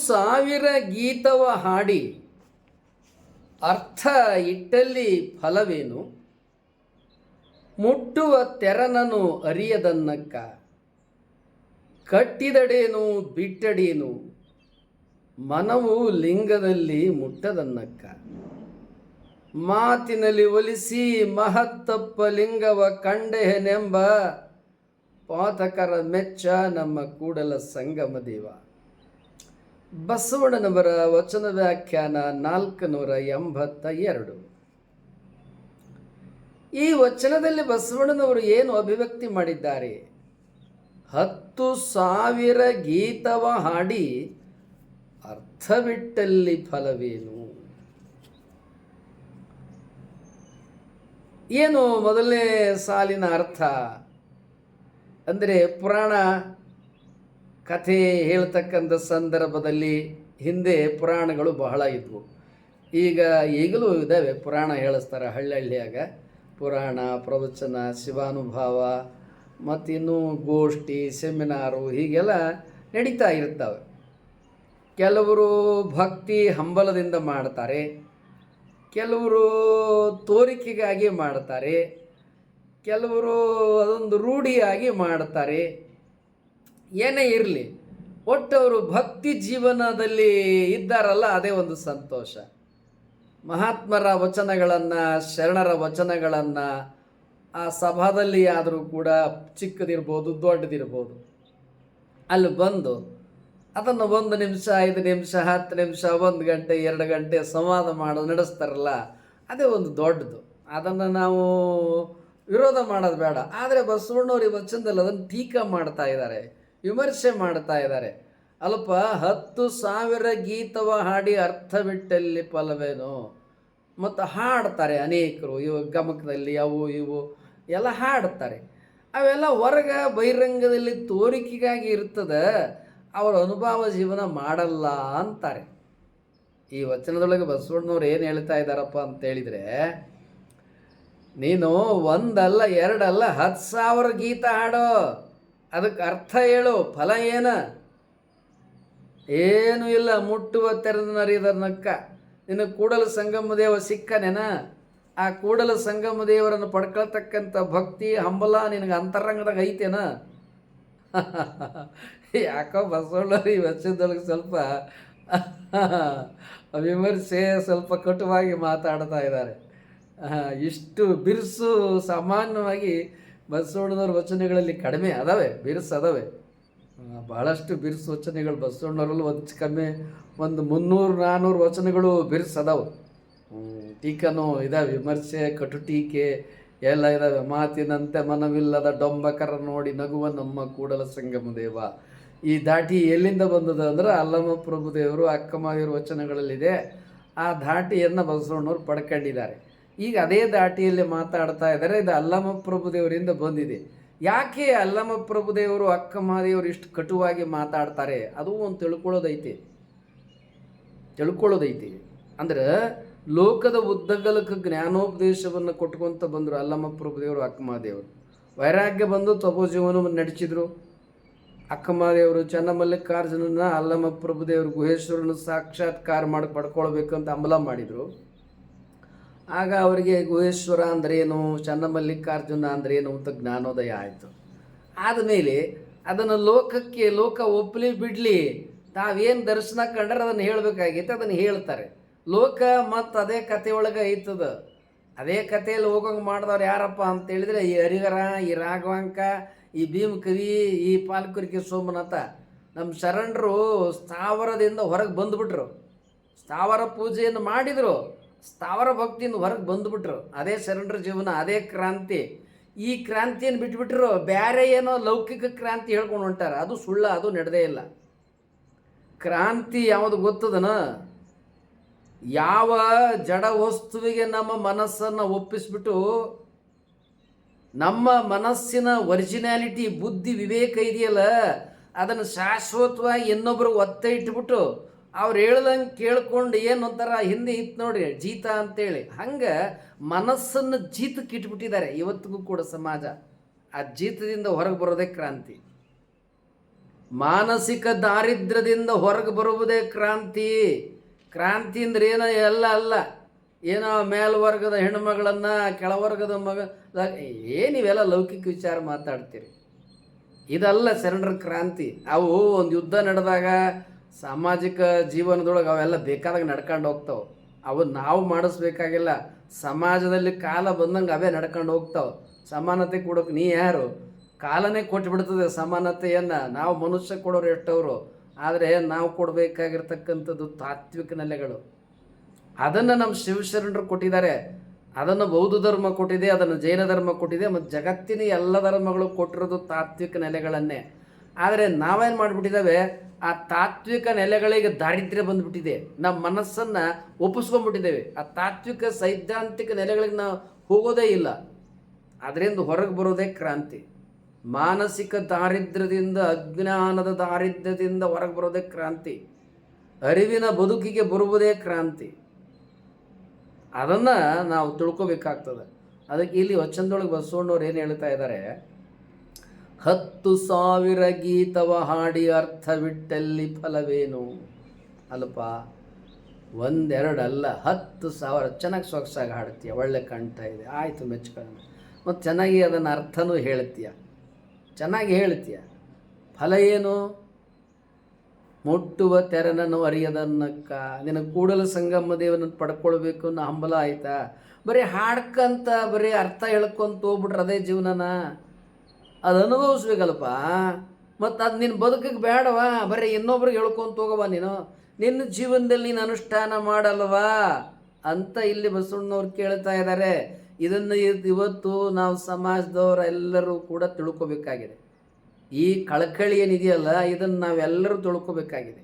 ಸಾವಿರ ಗೀತವ ಹಾಡಿ ಅರ್ಥ ಇಟ್ಟಲ್ಲಿ ಫಲವೇನು, ಮುಟ್ಟುವ ತೆರನನು ಅರಿಯದನ್ನಕ್ಕ, ಕಟ್ಟಿದಡೇನು ಬಿಟ್ಟಡೇನು ಮನವು ಲಿಂಗದಲ್ಲಿ ಮುಟ್ಟದನ್ನಕ್ಕ. ಮಾತಿನಲ್ಲಿ ಒಲಿಸಿ ಮಹತ್ತಪ್ಪ ಲಿಂಗವ ಕಂಡೆನೆಂಬ ಪಾತಕರ ಮೆಚ್ಚ ನಮ್ಮ ಕೂಡಲ ಸಂಗಮ ದೇವ. ಬಸವಣ್ಣನವರ ವಚನ ವ್ಯಾಖ್ಯಾನ 482. ಈ ವಚನದಲ್ಲಿ ಬಸವಣ್ಣನವರು ಏನು ಅಭಿವ್ಯಕ್ತಿ ಮಾಡಿದ್ದಾರೆ? 10,000 ಗೀತವ ಹಾಡಿ ಅರ್ಥವಿಟ್ಟಲ್ಲಿ ಫಲವೇನು? ಏನು ಮೊದಲನೇ ಸಾಲಿನ ಅರ್ಥ ಅಂದರೆ, ಪುರಾಣ ಕಥೆ ಹೇಳ್ತಕ್ಕಂಥ ಸಂದರ್ಭದಲ್ಲಿ ಹಿಂದೆ ಪುರಾಣಗಳು ಬಹಳ ಇದ್ವು. ಈಗಲೂ ಇದ್ದಾವೆ, ಪುರಾಣ ಹೇಳಿಸ್ತಾರೆ ಹಳ್ಳಿಯಾಗ. ಪುರಾಣ, ಪ್ರವಚನ, ಶಿವಾನುಭವ ಮತ್ತಿನ್ನೂ ಗೋಷ್ಠಿ, ಸೆಮಿನಾರು ಹೀಗೆಲ್ಲ ನಡೀತಾ ಇರ್ತವೆ. ಕೆಲವರು ಭಕ್ತಿ ಹಂಬಲದಿಂದ ಮಾಡ್ತಾರೆ, ಕೆಲವರು ತೋರಿಕೆಗಾಗಿ ಮಾಡ್ತಾರೆ, ಕೆಲವರು ಅದೊಂದು ರೂಢಿಯಾಗಿ ಮಾಡ್ತಾರೆ. ಏನೇ ಇರಲಿ, ಒಟ್ಟು ಅವರು ಭಕ್ತಿ ಜೀವನದಲ್ಲಿ ಇದ್ದಾರಲ್ಲ, ಅದೇ ಒಂದು ಸಂತೋಷ. ಮಹಾತ್ಮರ ವಚನಗಳನ್ನು, ಶರಣರ ವಚನಗಳನ್ನು ಆ ಸಭಾದಲ್ಲಿ ಆದರೂ ಕೂಡ ಚಿಕ್ಕದಿರ್ಬೋದು ದೊಡ್ಡದಿರ್ಬೋದು ಅಲ್ಲಿ ಬಂದು ಅದನ್ನು 1 ನಿಮಿಷ, 5 ನಿಮಿಷ, 10 ನಿಮಿಷ, 1 ಗಂಟೆ, 2 ಗಂಟೆ ಸಂವಾದ ನಡೆಸ್ತಾರಲ್ಲ, ಅದೇ ಒಂದು ದೊಡ್ಡದು. ಅದನ್ನು ನಾವು ವಿರೋಧ ಮಾಡೋದು ಬೇಡ. ಆದರೆ ಬಸವಣ್ಣವ್ರ ಈ ವಚನದಲ್ಲಿ ಅದನ್ನು ಟೀಕಾ ಮಾಡ್ತಾ ಇದ್ದಾರೆ, ವಿಮರ್ಶೆ ಮಾಡ್ತಾ ಇದ್ದಾರೆ. ಅಲ್ಪ 10,000 ಗೀತವ ಹಾಡಿ ಅರ್ಥವಿಟ್ಟಲ್ಲಿ ಫಲವೇನು. ಮತ್ತು ಹಾಡ್ತಾರೆ ಅನೇಕರು, ಇವು ಗಮಕದಲ್ಲಿ ಅವು ಇವು ಎಲ್ಲ ಹಾಡ್ತಾರೆ. ಅವೆಲ್ಲ ಹೊರಗೆ ಬಹಿರಂಗದಲ್ಲಿ ತೋರಿಕೆಗಾಗಿ ಇರ್ತದೆ, ಅವರ ಅನುಭವ ಜೀವನ ಮಾಡಲ್ಲ ಅಂತಾರೆ. ಈ ವಚನದೊಳಗೆ ಬಸವಣ್ಣವ್ರು ಏನು ಹೇಳ್ತಾ ಇದ್ದಾರಪ್ಪ ಅಂತೇಳಿದರೆ, ನೀನು 1 ಅಲ್ಲ 2 ಅಲ್ಲ 10,000 ಗೀತ ಹಾಡೋ, ಅದಕ್ಕೆ ಅರ್ಥ ಹೇಳು, ಫಲ ಏನೂ ಇಲ್ಲ. ಮುಟ್ಟುವ ತೆರೆದನರಿದನಕ್ಕ. ನಿನ್ನ ಕೂಡಲ ಸಂಗಮ ದೇವ ಸಿಕ್ಕನೇನ? ಆ ಕೂಡಲ ಸಂಗಮ ದೇವರನ್ನು ಪಡ್ಕೊಳ್ತಕ್ಕಂಥ ಭಕ್ತಿ ಹಂಬಲ ನಿನಗೆ ಅಂತರಂಗದಾಗ ಐತೇನ? ಯಾಕೋ ಬಸವಣ್ಣವ್ರು ಈ ವಚನದೊಳಗೆ ಸ್ವಲ್ಪ ವಿಮರ್ಶೆ, ಸ್ವಲ್ಪ ಕಟುವಾಗಿ ಮಾತಾಡ್ತಾ ಇದ್ದಾರೆ. ಇಷ್ಟು ಬಿರುಸು ಸಾಮಾನ್ಯವಾಗಿ ಬಸವಣ್ಣನವ್ರ ವಚನಗಳಲ್ಲಿ ಕಡಿಮೆ ಅದಾವೆ, ಬಿರುಸು ಅದಾವೆ. ಭಾಳಷ್ಟು ಬಿರುಸು ವಚನಗಳು ಬಸವಣ್ಣವರಲ್ಲಿ ಕಮ್ಮಿ ಒಂದು 300-400 ವಚನಗಳು ಬಿರುಸು ಅದಾವೆ. ಟೀಕನೂ ಇದಾವೆ, ವಿಮರ್ಶೆ, ಕಟು ಟೀಕೆ ಎಲ್ಲ ಇದ್ದಾವೆ. ಮಾತಿನಂತೆ ಮನವಿಲ್ಲದ ಡೊಂಬಕರ ನೋಡಿ ನಗುವ ನಮ್ಮ ಕೂಡಲ ಸಂಗಮ ದೇವ. ಈ ಧಾಟಿ ಎಲ್ಲಿಂದ ಬಂದದ ಅಂದ್ರೆ ಅಲ್ಲಮ ಪ್ರಭುದೇವರು, ಅಕ್ಕಮಹಾದೇವರ ವಚನಗಳಲ್ಲಿದೆ. ಆ ಧಾಟಿಯನ್ನು ಬಸವಣ್ಣವ್ರು ಪಡ್ಕೊಂಡಿದ್ದಾರೆ. ಈಗ ಅದೇ ಧಾಟಿಯಲ್ಲಿ ಮಾತಾಡ್ತಾ ಇದ್ದಾರೆ. ಇದು ಅಲ್ಲಮ ಪ್ರಭುದೇವರಿಂದ ಬಂದಿದೆ. ಯಾಕೆ ಅಲ್ಲಮ ಪ್ರಭುದೇವರು, ಅಕ್ಕಮಹಾದೇವರು ಇಷ್ಟು ಕಟುವಾಗಿ ಮಾತಾಡ್ತಾರೆ? ಅದು ಒಂದು ತಿಳ್ಕೊಳ್ಳೋದೈತಿ. ಅಂದ್ರೆ ಲೋಕದ ಉದ್ದಗಲಕ್ಕೆ ಜ್ಞಾನೋಪದೇಶವನ್ನು ಕೊಟ್ಕೊತ ಬಂದರು ಅಲ್ಲಮ ಪ್ರಭುದೇವರು, ಅಕ್ಕಮಹಾದೇವರು. ವೈರಾಗ್ಯ ಬಂದು ತಪೋಜೀವನ ನಡೆಸಿದರು. ಅಕ್ಕಮಹಾದೇವರು ಚನ್ನಮಲ್ಲಿಕಾರ್ಜುನನ, ಅಲ್ಲಮ ಪ್ರಭುದೇವರು ಗುಹೇಶ್ವರನ ಸಾಕ್ಷಾತ್ಕಾರ ಮಾಡಿ ಪಡ್ಕೊಳ್ಬೇಕಂತ ಹಂಬಲ ಮಾಡಿದರು. ಆಗ ಅವರಿಗೆ ಗುಹೇಶ್ವರ ಅಂದ್ರೇನು, ಚನ್ನಮಲ್ಲಿಕಾರ್ಜುನ ಅಂದ್ರೇನು ಅಂತ ಜ್ಞಾನೋದಯ ಆಯಿತು. ಆದಮೇಲೆ ಅದನ್ನು ಲೋಕ ಒಪ್ಪಲಿ ಬಿಡಲಿ, ತಾವೇನು ದರ್ಶನ ಕಂಡ್ರೆ ಅದನ್ನು ಹೇಳಬೇಕಾಗಿತ್ತು, ಅದನ್ನು ಹೇಳ್ತಾರೆ. ಲೋಕ ಮತ್ತು ಅದೇ ಕತೆ ಒಳಗೆ ಐತದ. ಅದೇ ಕಥೆಯಲ್ಲಿ ಹೋಗಂಗೆ ಮಾಡಿದವ್ರು ಯಾರಪ್ಪ ಅಂತೇಳಿದರೆ, ಈ ಹರಿಹರ, ಈ ರಾಘವಾಂಕ, ಈ ಭೀಮಕವಿ, ಈ ಪಾಲ್ಕುರಿಕೆ ಸೋಮನಾಥ. ನಮ್ಮ ಶರಣರು ಸ್ಥಾವರದಿಂದ ಹೊರಗೆ ಬಂದುಬಿಟ್ರು. ಸ್ಥಾವರ ಪೂಜೆಯನ್ನು ಮಾಡಿದರು, ಸ್ಥಾವರ ಭಕ್ತಿಯಿಂದ ಹೊರಗೆ ಬಂದುಬಿಟ್ರು. ಅದೇ ಶರಣರ ಜೀವನ, ಅದೇ ಕ್ರಾಂತಿ. ಈ ಕ್ರಾಂತಿಯನ್ನು ಬಿಟ್ಬಿಟ್ರು, ಬೇರೆ ಏನೋ ಲೌಕಿಕ ಕ್ರಾಂತಿ ಹೇಳ್ಕೊಂಡು ಹೊಂಟಾರ. ಅದು ಸುಳ್ಳ, ಅದು ನಡೆದೇ ಇಲ್ಲ. ಕ್ರಾಂತಿ ಯಾವುದು ಗೊತ್ತದನ? ಯಾವ ಜಡ ವಸ್ತುವಿಗೆ ನಮ್ಮ ಮನಸ್ಸನ್ನು ಒಪ್ಪಿಸ್ಬಿಟ್ಟು, ನಮ್ಮ ಮನಸ್ಸಿನ ಒರಿಜಿನಾಲಿಟಿ, ಬುದ್ಧಿ, ವಿವೇಕ ಇದೆಯಲ್ಲ, ಅದನ್ನು ಶಾಶ್ವತವಾಗಿ ಇನ್ನೊಬ್ಬರು ಒತ್ತೆ ಇಟ್ಬಿಟ್ಟು ಅವ್ರು ಹೇಳ್ದಂಗೆ ಕೇಳ್ಕೊಂಡು ಏನು ಒಂಥರ ಹಿಂದೆ ಇತ್ತು ನೋಡ್ರಿ ಜೀತ ಅಂತೇಳಿ, ಹಂಗೆ ಮನಸ್ಸನ್ನು ಜೀತಕ್ಕೆ ಇಟ್ಬಿಟ್ಟಿದ್ದಾರೆ ಇವತ್ತಿಗೂ ಕೂಡ ಸಮಾಜ. ಆ ಜೀತದಿಂದ ಹೊರಗೆ ಬರೋದೇ ಕ್ರಾಂತಿ. ಮಾನಸಿಕ ದಾರಿದ್ರ್ಯದಿಂದ ಹೊರಗೆ ಬರುವುದೇ ಕ್ರಾಂತಿ. ಕ್ರಾಂತಿ ಅಂದ್ರೆ ಏನೋ ಎಲ್ಲ ಅಲ್ಲ, ಏನೋ ಮೇಲ್ವರ್ಗದ ಹೆಣ್ಣುಮಗಳನ್ನು ಕೆಳವರ್ಗದ ಏನಿವೆಲ್ಲ ಲೌಕಿಕ ವಿಚಾರ ಮಾತಾಡ್ತೀರಿ. ಇದಲ್ಲ ಶರಣರ ಕ್ರಾಂತಿ. ಅವು ಒಂದು ಯುದ್ಧ ನಡೆದಾಗ ಸಾಮಾಜಿಕ ಜೀವನದೊಳಗೆ ಅವೆಲ್ಲ ಬೇಕಾದಾಗ ನಡ್ಕೊಂಡು ಹೋಗ್ತಾವೆ. ಅವು ನಾವು ಮಾಡಿಸ್ಬೇಕಾಗಿಲ್ಲ, ಸಮಾಜದಲ್ಲಿ ಕಾಲ ಬಂದಂಗೆ ಅವೇ ನಡ್ಕೊಂಡು ಹೋಗ್ತಾವೆ. ಸಮಾನತೆ ಕೊಡೋಕೆ ನೀ ಯಾರು? ಕಾಲನೇ ಕೊಟ್ಬಿಡ್ತದೆ ಸಮಾನತೆಯನ್ನು. ನಾವು ಮನುಷ್ಯ ಕೊಡೋರು ಎಷ್ಟವರು, ಆದರೆ ನಾವು ಕೊಡಬೇಕಾಗಿರ್ತಕ್ಕಂಥದ್ದು ತಾತ್ವಿಕ ನೆಲೆಗಳು. ಅದನ್ನು ನಮ್ಮ ಶಿವಶರಣರು ಕೊಟ್ಟಿದ್ದಾರೆ, ಅದನ್ನು ಬೌದ್ಧ ಧರ್ಮ ಕೊಟ್ಟಿದೆ, ಅದನ್ನು ಜೈನ ಧರ್ಮ ಕೊಟ್ಟಿದೆ, ಮತ್ತು ಜಗತ್ತಿನ ಎಲ್ಲ ಧರ್ಮಗಳು ಕೊಟ್ಟಿರೋದು ತಾತ್ವಿಕ ನೆಲೆಗಳನ್ನೇ. ಆದರೆ ನಾವೇನು ಮಾಡಿಬಿಟ್ಟಿದ್ದಾವೆ, ಆ ತಾತ್ವಿಕ ನೆಲೆಗಳಿಗೆ ದಾರಿದ್ರ್ಯ ಬಂದುಬಿಟ್ಟಿದೆ. ನಮ್ಮ ಮನಸ್ಸನ್ನು ಒಪ್ಪಿಸ್ಕೊಂಡ್ಬಿಟ್ಟಿದ್ದೇವೆ. ಆ ತಾತ್ವಿಕ ಸೈದ್ಧಾಂತಿಕ ನೆಲೆಗಳಿಗೆ ನಾವು ಹೋಗೋದೇ ಇಲ್ಲ. ಅದರಿಂದ ಹೊರಗೆ ಬರೋದೇ ಕ್ರಾಂತಿ. ಮಾನಸಿಕ ದಾರಿದ್ರ್ಯದಿಂದ, ಅಜ್ಞಾನದ ದಾರಿದ್ರ್ಯದಿಂದ ಹೊರಗೆ ಬರೋದೇ ಕ್ರಾಂತಿ. ಅರಿವಿನ ಬದುಕಿಗೆ ಬರುವುದೇ ಕ್ರಾಂತಿ. ಅದನ್ನು ನಾವು ತಿಳ್ಕೊಬೇಕಾಗ್ತದೆ. ಅದಕ್ಕೆ ಇಲ್ಲಿ ವಚನದೊಳಗೆ ಬಸವಣ್ಣವ್ರು ಏನು ಹೇಳ್ತಾ ಇದ್ದಾರೆ, 10,000 ಗೀತವ ಹಾಡಿ ಅರ್ಥವಿಟ್ಟಲ್ಲಿ ಫಲವೇನು. ಅಲ್ಪ, 1-2 ಅಲ್ಲ, 10,000 ಚೆನ್ನಾಗಿ ಸೊಗಸಾಗಿ ಹಾಡ್ತೀಯ, ಒಳ್ಳೆ ಕಂಠ ಇದೆ, ಆಯಿತು ಮೆಚ್ಕೊಳ್ಳೋಣ. ಮತ್ತು ಚೆನ್ನಾಗಿ ಅದನ್ನು ಅರ್ಥನೂ ಹೇಳ್ತೀಯ, ಚೆನ್ನಾಗಿ ಹೇಳ್ತೀಯ. ಫಲ ಏನು? ಮುಟ್ಟುವ ತೆರನನ್ನು ಅರಿಯದನ್ನಕ್ಕ. ನಿನ್ನ ಕೂಡಲ ಸಂಗಮ ದೇವನನ್ನು ಪಡ್ಕೊಳ್ಬೇಕು ಅನ್ನೋ ಹಂಬಲ ಆಯ್ತಾ? ಬರೀ ಹಾಡ್ಕಂತ ಬರೀ ಅರ್ಥ ಹೇಳ್ಕೊಂತ ಹೋಗ್ಬಿಟ್ರೆ ಅದೇ ಜೀವನನ? ಅದು ಅನುಭವಿಸ್ಬೇಕಲ್ಪ. ಮತ್ತು ಅದು ನಿನ್ನ ಬದುಕಿಗೆ ಬೇಡವಾ? ಬರೀ ಇನ್ನೊಬ್ರಿಗೆ ಹೇಳ್ಕೊಂತ ಹೋಗವ ನೀನು? ನಿನ್ನ ಜೀವನದಲ್ಲಿ ನೀನು ಅನುಷ್ಠಾನ ಮಾಡಲ್ವಾ ಅಂತ ಇಲ್ಲಿ ಬಸವಣ್ಣವ್ರು ಕೇಳ್ತಾ ಇದ್ದಾರೆ. ಇದನ್ನು ಇವತ್ತು ನಾವು ಸಮಾಜದವರೆಲ್ಲರೂ ಕೂಡ ತಿಳ್ಕೊಬೇಕಾಗಿದೆ. ಈ ಕಳಕಳಿ ಏನಿದೆಯಲ್ಲ, ಇದನ್ನು ನಾವೆಲ್ಲರೂ ತಿಳ್ಕೊಬೇಕಾಗಿದೆ.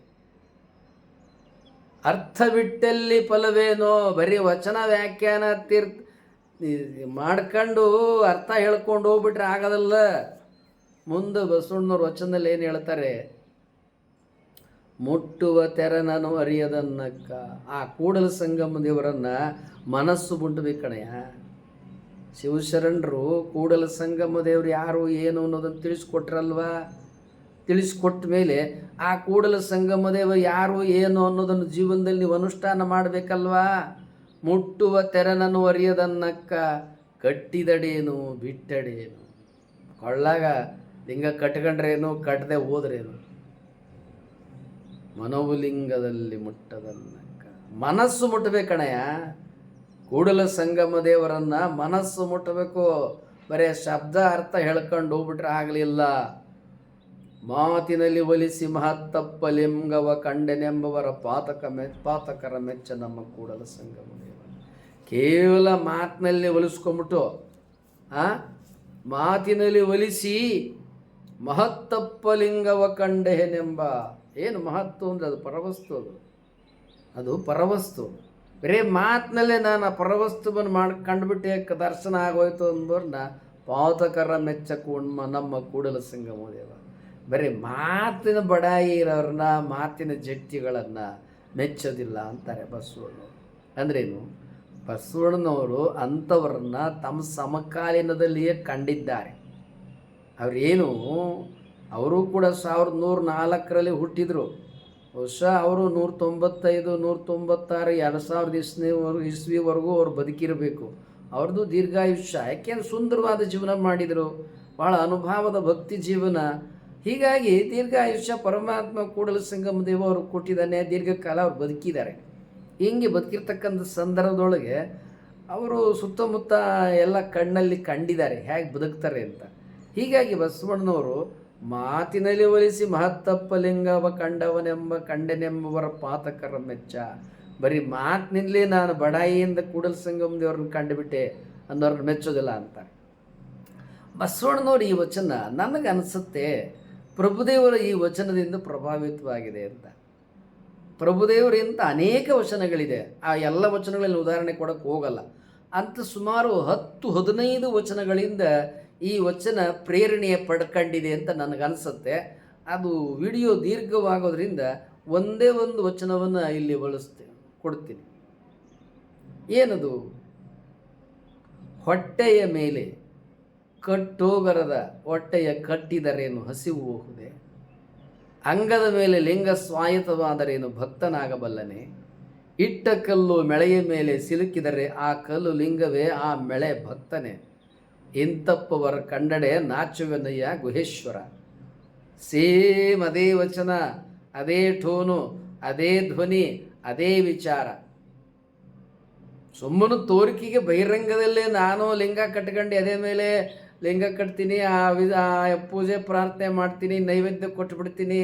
ಅರ್ಥ ಬಿಟ್ಟಲ್ಲಿ ಫಲವೇನೋ? ಬರೀ ವಚನ ವ್ಯಾಖ್ಯಾನ ಮಾಡ್ಕೊಂಡು ಅರ್ಥ ಹೇಳ್ಕೊಂಡು ಹೋಗ್ಬಿಟ್ರೆ ಆಗೋದಲ್ಲ. ಮುಂದೆ ಬಸವಣ್ಣವ್ರ ವಚನದಲ್ಲಿ ಏನು ಹೇಳ್ತಾರೆ, ಮುಟ್ಟುವ ತೆರನನು ಅರಿಯದನ್ನಕ್ಕ. ಆ ಕೂಡಲ ಸಂಗಮ ದೇವರನ್ನು ಮನಸ್ಸು ಮುಟ್ಟಬೇಕು ಕಣಯ್ಯ. ಶಿವಶರಣರು ಕೂಡಲ ಸಂಗಮ ದೇವರು ಯಾರು ಏನು ಅನ್ನೋದನ್ನು ತಿಳಿಸ್ಕೊಟ್ರಲ್ವ. ತಿಳಿಸ್ಕೊಟ್ಟ ಮೇಲೆ ಆ ಕೂಡಲ ಸಂಗಮ ದೇವ ಯಾರು ಏನು ಅನ್ನೋದನ್ನು ಜೀವನದಲ್ಲಿ ನೀವು ಅನುಷ್ಠಾನ ಮಾಡಬೇಕಲ್ವಾ. ಮುಟ್ಟುವ ತೆರನನ್ನು ಅರಿಯದನ್ನಕ್ಕ, ಕಟ್ಟಿದಡೇನು ಬಿಟ್ಟಡೇನು. ಕೊಳ್ಳಾಗ ಲಿಂಗ ಕಟ್ಕೊಂಡ್ರೇನು, ಕಟ್ಟದೆ ಹೋದ್ರೇನು. ಮನೋಲಿಂಗದಲ್ಲಿ ಮುಟ್ಟದನ್ನಕ್ಕ. ಮನಸ್ಸು ಮುಟ್ಟಬೇಕಣಯ್ಯ. ಕೂಡಲ ಸಂಗಮ ದೇವರನ್ನು ಮನಸ್ಸು ಮುಟ್ಟಬೇಕು. ಬರೀ ಶಬ್ದ ಅರ್ಥ ಹೇಳ್ಕೊಂಡು ಹೋಗ್ಬಿಟ್ರೆ ಆಗಲಿಲ್ಲ. ಮಾತಿನಲ್ಲಿ ಒಲಿಸಿ ಮಹತ್ತಪ್ಪ ಲಿಂಗವ ಕಂಡೆನೆಂಬವರ ಪಾತಕರ ಮೆಚ್ಚ ನಮ್ಮ ಕೂಡಲ ಸಂಗಮ ದೇವ. ಕೇವಲ ಮಾತಿನಲ್ಲಿ ಒಲಿಸ್ಕೊಂಬಿಟ್ಟು ಮಾತಿನಲ್ಲಿ ಒಲಿಸಿ ಮಹತ್ತಪ್ಪ ಲಿಂಗವ ಕಂಡೆನೆಂಬ. ಏನು ಮಹತ್ವ ಅಂದರೆ ಅದು ಪರವಸ್ತು. ಅದು ಪರವಸ್ತು. ಬರೀ ಮಾತಿನಲ್ಲೇ ನಾನು ಆ ಪರವಸ್ತುವನ್ನು ಕಂಡುಬಿಟ್ಟೆ ದರ್ಶನ ಆಗೋಯ್ತು ಅಂದವ್ರನ್ನ ಪಾತಕರ ಮೆಚ್ಚ ನಮ್ಮ ಕೂಡಲ ಸಂಗಮ ದೇವ. ಬರೀ ಮಾತಿನ ಬಡಾಯಿ ಇರೋರನ್ನ, ಮಾತಿನ ಜಟ್ಟಿಗಳನ್ನು ಮೆಚ್ಚೋದಿಲ್ಲ ಅಂತಾರೆ ಬಸವಣ್ಣವರು. ಅಂದ್ರೇನು? ಬಸವಣ್ಣನವರು ಅಂಥವ್ರನ್ನ ತಮ್ಮ ಸಮಕಾಲೀನದಲ್ಲಿಯೇ ಕಂಡಿದ್ದಾರೆ. ಅವರೇನು, ಅವರು ಕೂಡ 1104 ಹುಟ್ಟಿದರು. ಬಹುಶಃ ಅವರು 195, 196, 2000 ಇಸ್ವಿವರೆಗೂ ಅವ್ರು ಬದುಕಿರಬೇಕು. ಅವ್ರದ್ದು ದೀರ್ಘಾಯುಷ್ಯ. ಯಾಕೆಂದ್ರೆ ಸುಂದರವಾದ ಜೀವನ ಮಾಡಿದರು, ಭಾಳ ಅನುಭವದ ಭಕ್ತಿ ಜೀವನ. ಹೀಗಾಗಿ ದೀರ್ಘಾಯುಷ್ಯ ಪರಮಾತ್ಮ ಕೂಡಲ ಸಂಗಮ ದೇವ ಅವರು ಕೊಟ್ಟಿದ್ದಾನೆ. ದೀರ್ಘಕಾಲ ಅವ್ರು ಬದುಕಿದ್ದಾರೆ. ಹಿಂಗೆ ಬದುಕಿರ್ತಕ್ಕಂಥ ಸಂದರ್ಭದೊಳಗೆ ಅವರು ಸುತ್ತಮುತ್ತ ಎಲ್ಲ ಕಣ್ಣಲ್ಲಿ ಕಂಡಿದ್ದಾರೆ ಹೇಗೆ ಬದುಕ್ತಾರೆ ಅಂತ. ಹೀಗಾಗಿ ಬಸವಣ್ಣನವರು ಮಾತಿನಲ್ಲಿ ಒಲಿಸಿ ಮಹತ್ತಪ್ಪ ಲಿಂಗವ ಕಂಡೆನೆಂಬವರ ಪಾತಕರ ಮೆಚ್ಚ. ಬರೀ ಮಾತಿನಿಂದಲೇ ನಾನು ಬಡಾಯಿಯಿಂದ ಕೂಡಲ ಸಂಗಮ ದೇವ್ರನ್ನ ಕಂಡುಬಿಟ್ಟೆ ಅನ್ನೋರ್ನ ಮೆಚ್ಚೋದಿಲ್ಲ ಅಂತಾರೆ ಬಸವಣ್ಣನವರು. ಈ ವಚನ ನನಗೆ ಅನಿಸುತ್ತೆ ಪ್ರಭುದೇವರ ಈ ವಚನದಿಂದ ಪ್ರಭಾವಿತವಾಗಿದೆ ಅಂತ. ಪ್ರಭುದೇವರಿಂದ ಅನೇಕ ವಚನಗಳಿದೆ. ಆ ಎಲ್ಲ ವಚನಗಳಲ್ಲಿ ಉದಾಹರಣೆ ಕೊಡೋಕ್ಕೆ ಹೋಗಲ್ಲ. ಅಂತ ಸುಮಾರು 10-15 ವಚನಗಳಿಂದ ಈ ವಚನ ಪ್ರೇರಣೆಯ ಪಡ್ಕೊಂಡಿದೆ ಅಂತ ನನಗನ್ಸುತ್ತೆ. ಅದು ವಿಡಿಯೋ ದೀರ್ಘವಾಗೋದ್ರಿಂದ ಒಂದೇ ಒಂದು ವಚನವನ್ನು ಇಲ್ಲಿ ಕೊಡ್ತೀನಿ. ಏನದು? ಹೊಟ್ಟೆಯ ಮೇಲೆ ಕಟ್ಟೋಗರದ ಹೊಟ್ಟೆಯ ಕಟ್ಟಿದರೇನು ಹಸಿವು ಹೋಗುದೆ, ಅಂಗದ ಮೇಲೆ ಲಿಂಗ ಸ್ವಾಯತ್ತವಾದರೇನು ಭಕ್ತನಾಗಬಲ್ಲನೆ, ಇಟ್ಟ ಕಲ್ಲು ಮೆಳೆಯ ಮೇಲೆ ಸಿಲುಕಿದರೆ ಆ ಕಲ್ಲು ಲಿಂಗವೇ ಆ ಮೆಳೆ ಭಕ್ತನೇ, ಇಂತಪ್ಪವರ ಕಂಡಡೆ ನಾಚುವೆನಯ್ಯ ಗುಹೇಶ್ವರ. ಸೇಮ್ ಅದೇ ವಚನ, ಅದೇ ಟೋನು, ಅದೇ ಧ್ವನಿ, ಅದೇ ವಿಚಾರ. ಸುಮ್ಮನೆ ತೋರಿಕೆಗೆ ಬಹಿರಂಗದಲ್ಲೇ ನಾನು ಲಿಂಗ ಕಟ್ಕೊಂಡು ಎದೆ ಮೇಲೆ ಲಿಂಗ ಕಟ್ತೀನಿ, ಆ ಪೂಜೆ ಪ್ರಾರ್ಥನೆ ಮಾಡ್ತೀನಿ, ನೈವೇದ್ಯ ಕೊಟ್ಬಿಡ್ತೀನಿ,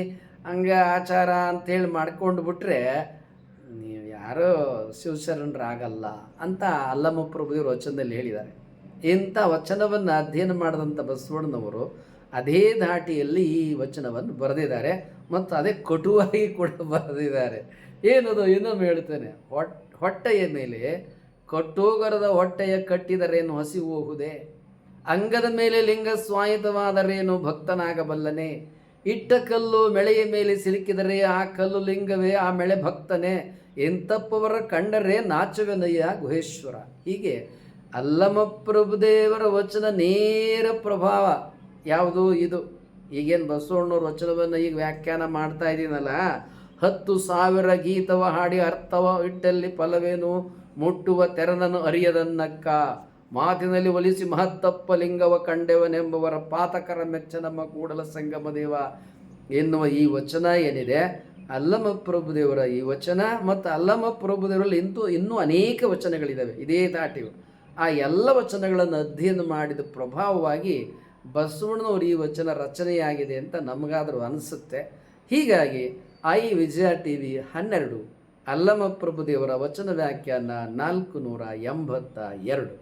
ಹಂಗೆ ಆಚಾರ ಅಂಥೇಳಿ ಮಾಡ್ಕೊಂಡು ಬಿಟ್ರೆ ನೀವು ಯಾರೋ ಶಿವಶರಣರಾಗಲ್ಲ ಅಂತ ಅಲ್ಲಮ ಪ್ರಭುದೇವರು ವಚನದಲ್ಲಿ ಹೇಳಿದ್ದಾರೆ. ಇಂಥ ವಚನವನ್ನು ಅಧ್ಯಯನ ಮಾಡಿದಂಥ ಬಸವಣ್ಣನವರು ಅದೇ ಧಾಟಿಯಲ್ಲಿ ಈ ವಚನವನ್ನು ಬರೆದಿದ್ದಾರೆ ಮತ್ತು ಅದೇ ಕಟುವಾಗಿ ಕೂಡ ಬರೆದಿದ್ದಾರೆ. ಏನದು? ಇನ್ನೊಮ್ಮೆ ಹೇಳ್ತೇನೆ. ಹೊಟ್ಟೆಯ ಮೇಲೆ ಕಟ್ಟೋಗರದ ಹೊಟ್ಟೆಯ ಕಟ್ಟಿದರೇನು ಹಸಿವು ಹೋಗುದೆ, ಅಂಗದ ಮೇಲೆ ಲಿಂಗ ಸ್ವಾಯತ್ತವಾದರೇನು ಭಕ್ತನಾಗಬಲ್ಲನೆ, ಇಟ್ಟ ಕಲ್ಲು ಮೆಳೆಯ ಮೇಲೆ ಸಿಲುಕಿದರೆ ಆ ಕಲ್ಲು ಲಿಂಗವೇ ಆ ಮೆಳೆ ಭಕ್ತನೇ, ಎಂತಪ್ಪವರ ಕಂಡರೆ ನಾಚುವೆನಯ್ಯ ಗುಹೇಶ್ವರ. ಹೀಗೆ ಅಲ್ಲಮ ಪ್ರಭುದೇವರ ವಚನ ನೇರ ಪ್ರಭಾವ ಯಾವುದು ಇದು. ಈಗೇನು ಬಸವಣ್ಣವ್ರ ವಚನವನ್ನು ಈಗ ವ್ಯಾಖ್ಯಾನ ಮಾಡ್ತಾ ಇದ್ದೀನಲ್ಲ, 10,000 ಗೀತವ ಹಾಡಿ ಅರ್ಥವ ಇಟ್ಟಲ್ಲಿ ಫಲವೇನು, ಮುಟ್ಟುವ ತೆರನನ್ನು ಅರಿಯದನ್ನಕ್ಕ, ಮಾತಿನಲ್ಲಿ ಒಲಿಸಿ ಮಹತ್ತಪ್ಪ ಲಿಂಗವ ಕಂಡೆವನೆಂಬವರ ಪಾತಕರ ಮೆಚ್ಚ ನಮ್ಮ ಕೂಡಲ ಸಂಗಮ ದೇವ ಎನ್ನುವ ಈ ವಚನ ಏನಿದೆ, ಅಲ್ಲಮ ಪ್ರಭುದೇವರ ಈ ವಚನ ಮತ್ತು ಅಲ್ಲಮ ಪ್ರಭುದೇವರಲ್ಲಿ ಇನ್ನೂ ಅನೇಕ ವಚನಗಳಿದ್ದಾವೆ ಇದೇ ದಾಟಿವು. ಆ ಎಲ್ಲ ವಚನಗಳನ್ನು ಅಧ್ಯಯನ ಮಾಡಿದ ಪ್ರಭಾವವಾಗಿ ಬಸವಣ್ಣನವರು ಈ ವಚನ ರಚನೆಯಾಗಿದೆ ಅಂತ ನಮಗಾದರೂ ಅನಿಸುತ್ತೆ. ಹೀಗಾಗಿ ವಿಜಯ TV 12 ಅಲ್ಲಮ ಪ್ರಭುದೇವರ ವಚನ ವ್ಯಾಖ್ಯಾನ 482.